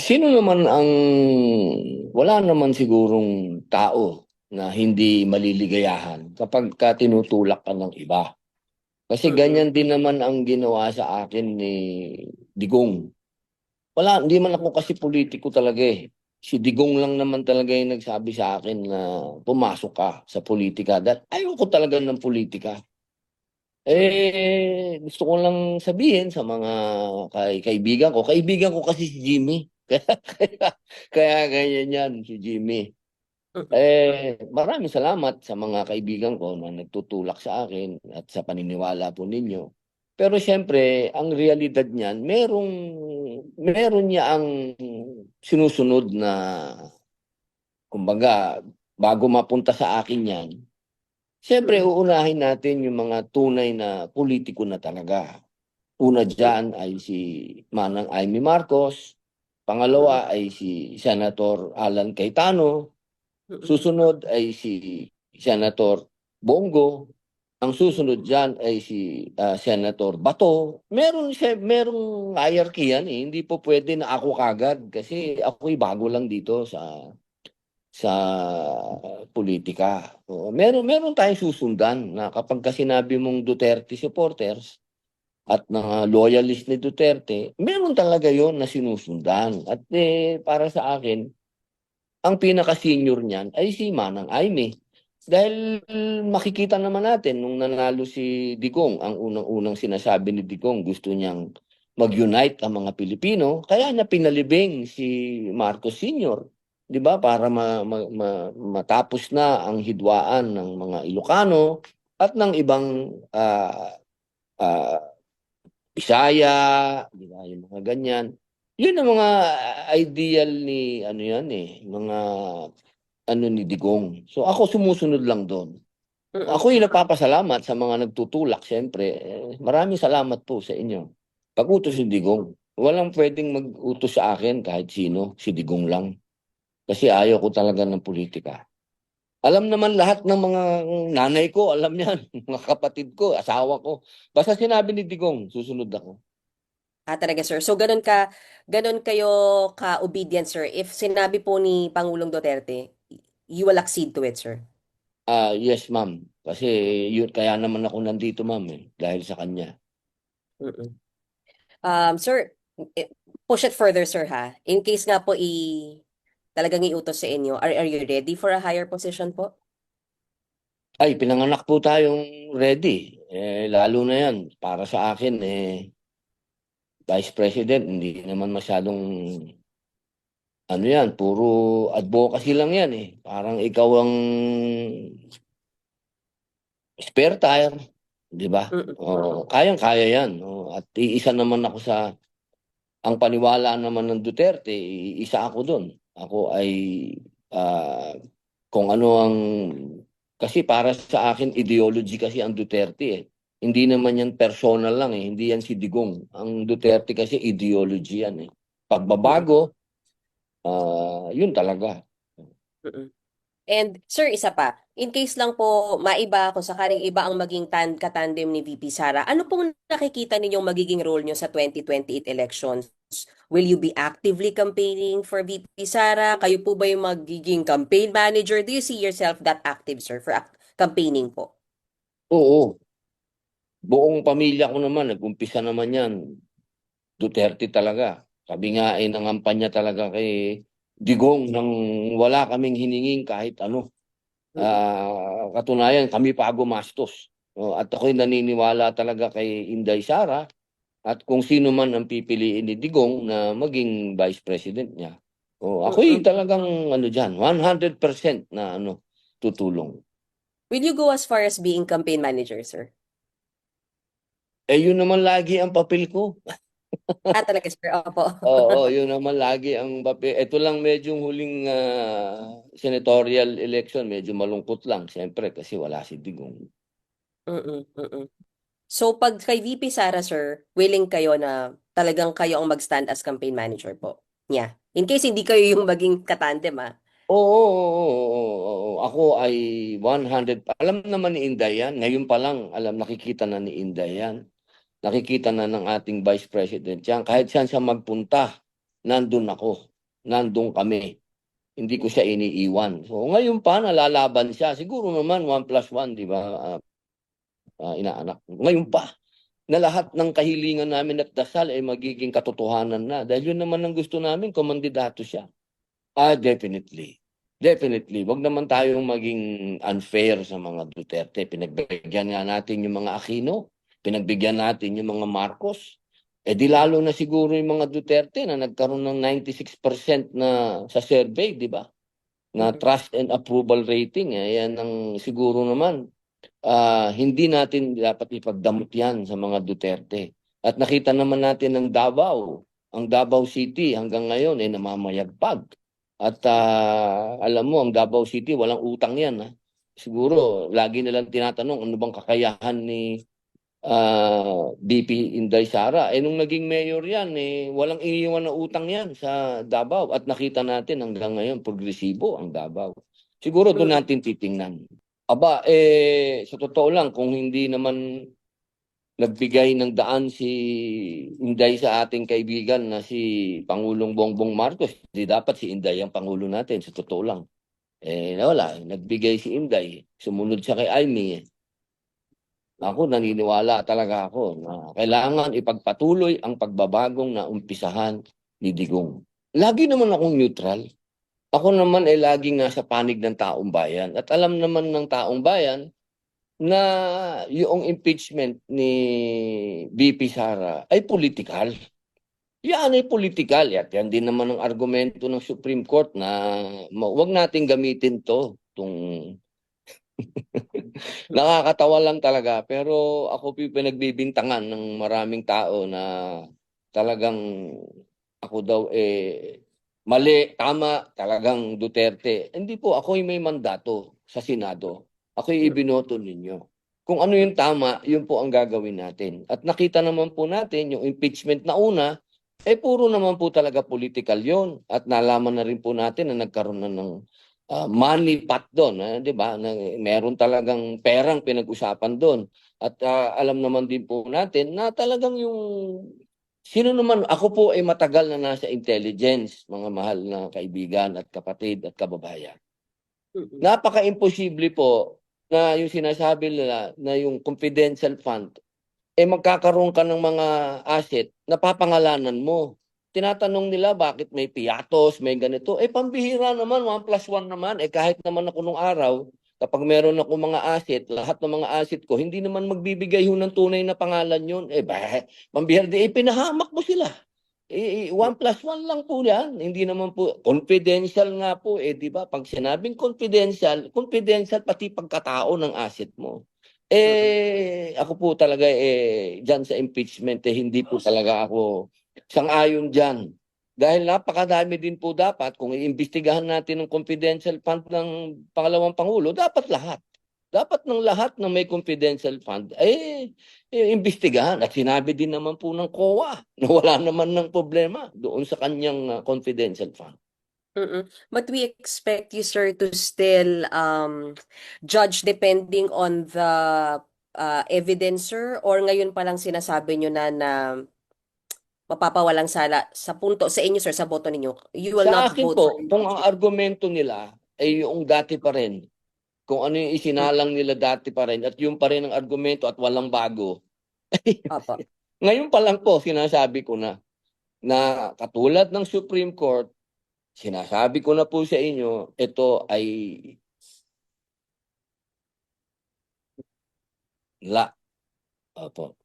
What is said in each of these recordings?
Sino naman ang wala naman sigurong tao na hindi maliligayahan kapag ka tinutulak ka ng iba. Kasi Mm. ganyan din naman ang ginawa sa akin ni Digong. Wala, hindi man ako kasi politiko talaga eh. Si Digong lang naman talaga yung nagsabi sa akin na pumasok ka sa politika. Dahil ayoko talaga ng politika. Mm. Gusto ko lang sabihin sa mga kaibigan ko kasi si Jimmy. Kaya ganyan yan, si Jimmy. Mm. Maraming salamat sa mga kaibigan ko na nagtutulak sa akin at sa paniniwala po ninyo. Pero siyempre, ang realidad niyan, meron niya ang sinusunod na, kumbaga, bago mapunta sa akin yan, siyempre Mm. uunahin natin yung mga tunay na politiko na talaga. Una dyan ay si Manang Amy Marcos, Mm. pangalawa ay si Senator Alan Cayetano, Mm. susunod ay si Senator Bongo. Ang susunod diyan ay si Senator Bato. Merong hierarchy yan eh. Hindi po pwede na ako kagad kasi ako'y bago lang dito sa politika. Oo, meron tayong susundan na kapag ka sinabi mong Duterte supporters at mga loyalist ni Duterte, meron talaga yon na sinusundan. At para sa akin, ang pinaka-senior niyan ay si Manang Aimee. Dahil makikita naman natin nung nanalo si Digong, ang unang-unang sinasabi ni Digong, gusto niyang mag-unite ang mga Pilipino, kaya niya pinalibing si Marcos Sr. 'Di ba? Para matapos na ang hidwaan ng mga Ilocano at ng ibang ah, Bisaya, 'di ba? Yung mga ganyan. Yun ang mga ideal ni ano yan eh, mga ano ni Digong. So ako sumusunod lang doon. Mm. Ako yung nagpapasalamat sa mga nagtutulak, siyempre. Maraming salamat po sa inyo. Pag-utos si Digong, walang pwedeng mag-utos sa akin kahit sino, si Digong lang. Kasi ayaw ko talaga ng politika. Alam naman lahat ng mga nanay ko, alam yan, mga kapatid ko, asawa ko. Basta sinabi ni Digong, susunod ako. Talaga sir. So ganun kayo ka-obedient sir. If sinabi po ni Pangulong Duterte, you will accede to it sir. Yes, ma'am. Kasi yun, kaya naman ako nandito, ma'am, dahil sa kanya. Mm. Sir, eh, push it further sir ha. In case nga po talagang iutos sa inyo, are you ready for a higher position po? Ay, pinanganak po tayong ready. Lalo na yan, para sa akin, Vice President, hindi naman masyadong, ano yan, puro advocacy lang yan eh. Parang ikaw ang spare tire, di ba? Mm. Kayang-kaya yan. At iisa naman ako ang paniwala naman ng Duterte, isa ako doon. Ako ay ah, kung ano ang, kasi para sa akin ideology kasi ang Duterte eh. Hindi naman yan personal lang eh, hindi yan si Digong. Ang Duterte kasi ideology yan eh. Mm. Pagbabago, yun talaga. Mm. And sir, isa pa, in case lang po maiba kung sakaling iba ang maging katandem ni VP Sara, ano pong nakikita ninyong magiging role nyo sa 2028 elections? Will you be actively campaigning for VP Sara? Kayo po ba yung magiging campaign manager? Do you see yourself that active, sir, for campaigning po? Oo, buong pamilya ko naman, nag-umpisa naman yan. Duterte talaga. Sabi nga nangampanya talaga kay Digong nang wala kaming hiningin kahit ano. Mm. Katunayan, kami pa gumastos. At ako'y naniniwala talaga kay Inday Sara at kung sino man ang pipiliin ni Digong na maging vice president niya. Ako'y Mm-mm. talagang ano diyan, 100% na tutulong. Will you go as far as being campaign manager, sir? Yun naman lagi ang papel ko. Talaga, sir. Opo. Oo, yun naman lagi ang papel. Ito lang medyo huling senatorial election, medyo malungkot lang, siyempre, kasi wala si Digong. Mm-mm. Mm-mm. So, pag kay VP Sara, sir, willing kayo na talagang kayo ang mag-stand as campaign manager po niya. In case hindi kayo yung maging katandem, ah. Oo. Ako ay 100. Alam naman ni Inday yan. Ngayon pa lang, nakikita na ni Inday yan. Nakikita na ng ating Vice President yan. Kahit saan siya magpunta, nandun ako. nandun kami. Hindi ko siya iniiwan. So ngayon pa, nalalaban siya. Siguro naman 1+1, di ba, inaanak. Ngayon pa, na lahat ng kahilingan namin at dasal ay magiging katotohanan na. Dahil yun naman ang gusto namin, komandidato siya. Definitely. Definitely. Wag naman tayong maging unfair sa mga Duterte. Pinagbigyan nga natin yung mga Aquino. Pinagbigyan natin yung mga Marcos. Di lalo na siguro yung mga Duterte na nagkaroon ng 96% na sa survey, di ba? Na trust and approval rating. Yan ang siguro naman hindi natin dapat ipagdamot yan sa mga Duterte. At nakita naman natin ng Davao, ang Davao City hanggang ngayon ay namamayagpag. At alam mo, ang Davao City, walang utang yan. Ha? Siguro, lagi nilang tinatanong, ano bang kakayahan ni BP Inday Sara? Nung naging mayor yan, walang iniwan na utang yan sa Davao. At nakita natin hanggang ngayon, progresibo ang Davao. Siguro doon natin titingnan. Sa totoo lang, kung hindi naman nagbigay ng daan si Inday sa ating kaibigan na si Pangulong Bongbong Marcos, di dapat si Inday ang Pangulo natin, sa totoo lang. Wala, nagbigay si Inday, sumunod siya kay Aimee. Ako, naniniwala talaga ako na kailangan ipagpatuloy ang pagbabagong na umpisahan ni Digong. Lagi naman akong neutral. Ako naman ay laging nasa panig ng taong bayan. At alam naman ng taong bayan na yung impeachment ni BP Sara ay politikal. Yan ay politikal. At yan din naman ang argumento ng Supreme Court na wag nating gamitin to. Nakakatawa lang talaga. Pero ako pinagbibintangan ng maraming tao na talagang ako daw mali, tama, talagang Duterte. Hindi po, ako'y may mandato sa Senado. Ako'y ibinoto ninyo. Kung ano yung tama, yun po ang gagawin natin. At nakita naman po natin yung impeachment na una, puro naman po talaga political yun. At nalaman na rin po natin na nagkaroon na ng money pot doon. Di ba? Meron talagang perang pinag-usapan doon. At alam naman din po natin na talagang yung sino naman, ako po ay matagal na nasa intelligence, mga mahal na kaibigan at kapatid at kababayan. Napaka-imposible po na yung sinasabi nila na yung confidential fund, magkakaroon ka ng mga asset na papangalanan mo. Tinatanong nila bakit may piatos, may ganito. Pambihira naman, 1+1 naman. Kahit naman ako nung araw, kapag meron ako mga asset, lahat ng mga asset ko, hindi naman magbibigay yun ng tunay na pangalan yun. Pambihira, pinahamak mo sila. 1+1 lang po yan. Hindi naman po, confidential nga po, di ba? Pag sinabing confidential, confidential pati pagkatao ng asset mo. Ako po talaga, dyan sa impeachment, hindi po talaga ako sang-ayon dyan. Dahil napakadami din po dapat, kung iimbestigahan natin ng confidential fund ng pangalawang Pangulo, dapat lahat. Dapat ng lahat na may confidential fund, imbestigahan. At sinabi din naman po ng COA na wala naman ng problema doon sa kanyang confidential fund. But we expect you, sir, to still judge depending on the evidence, sir? Or ngayon pa lang sinasabi nyo na mapapawalang sala sa punto, sa inyo, sir, sa boto ninyo? You will Sa not akin vote for po, kung ang impeachment. argumento nila ay yung dati pa rin, kung ano yung isinalang nila dati pa rin, at yung pa rin ang argumento at walang bago, Opo. ngayon pa lang po sinasabi ko na katulad ng Supreme Court, sinasabi ko na po sa inyo, ito ay Opo.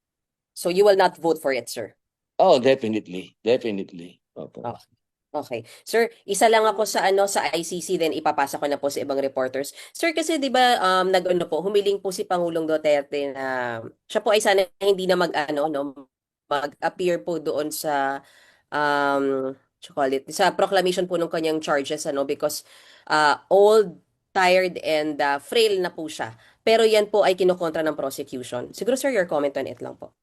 So you will not vote for it, sir? Definitely. Definitely. Opo. Okay. Okay. Sir, isa lang ako sa ICC, then ipapasa ko na po sa ibang reporters. Sir, kasi 'di ba nag-ano po, humiling po si Pangulong Duterte na siya po ay sana hindi na mag-appear po doon sa what you call it, sa proclamation po ng kanyang charges, because old, tired and frail na po siya. Pero yan po ay kinokontra ng prosecution. Siguro, sir, your comment on it lang po.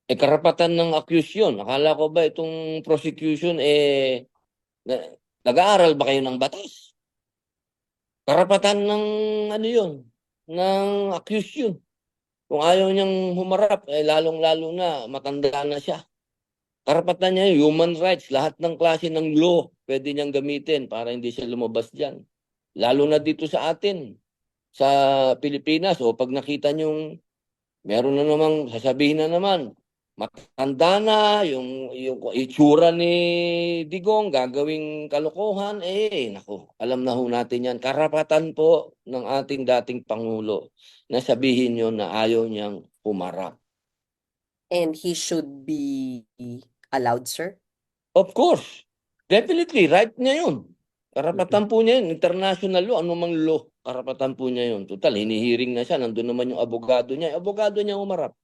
Karapatan ng accused yun. Akala ko ba itong prosecution, nag-aaral ba kayo ng batas? Karapatan ng, ano yun, ng accused yun. Kung ayaw niyang humarap, lalong-lalo na, matanda na siya. Karapatan niya yun, human rights, lahat ng klase ng law pwede niyang gamitin para hindi siya lumabas diyan. Lalo na dito sa atin, sa Pilipinas, o pag nakita niyong meron na namang sasabihin na naman, matanda na, yung itsura ni Digong, gagawing kalokohan, naku, alam na ho natin yan. Karapatan po ng ating dating Pangulo na sabihin yun na ayaw niyang pumarap. And he should be allowed, sir? Of course, definitely, right niya yun. Mhm. Karapatan po niya yun, international law, anumang law, karapatan po niya yun. Total, hinihiring na siya, nandun naman yung abogado niya. Abogado niya umarap.